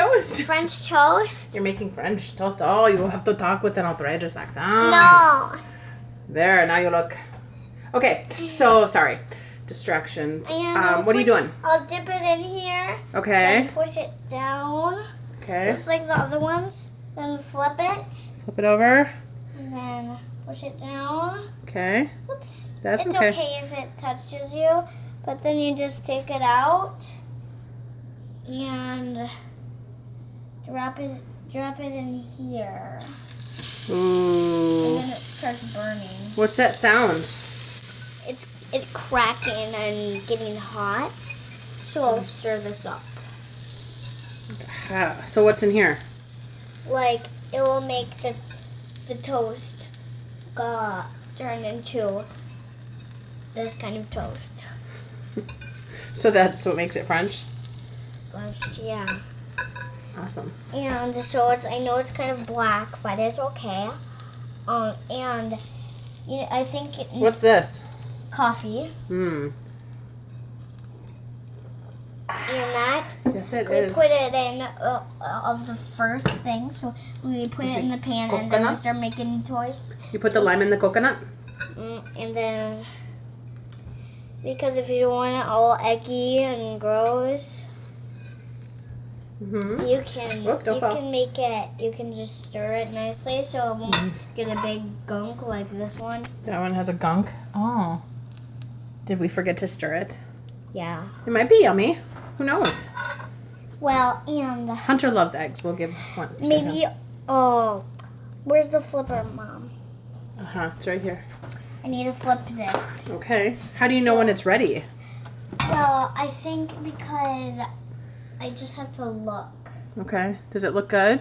Toast. French toast? You're making French toast. Oh, you have to talk with an outrageous accent. No. There, now you look. Okay, so sorry. Distractions. And What are you doing? I'll dip it in here. Okay. And push it down. Okay. Just like the other ones. Then flip it. Flip it over. And then push it down. Okay. Oops. That's it's okay. If it touches you. But then you just take it out. And drop it in here. Ooh. And then it starts burning. What's that sound? It's cracking and getting hot. So I'll stir this up. So what's in here? Like it will make the toast turn into this kind of toast. So that's what makes it French? Yeah. Awesome. And so I know it's kind of black, but it's okay. And I think What's this? coffee. And that yes, it we is. put it in of the first thing. So we put it in the pan, and then we Coconut? start making toast. You put the lime in the coconut? And then because if you don't want it all eggy and gross, you can make it. You can just stir it nicely so it won't get a big gunk like this one. That one has a gunk. Oh. Did we forget to stir it? Yeah. It might be yummy. Who knows? Well, and Hunter loves eggs. We'll give one. to maybe. him. Oh, where's the flipper, Mom? It's right here. I need to flip this. Okay. How do you know when it's ready? Well, I think because I just have to look. Okay. Does it look good?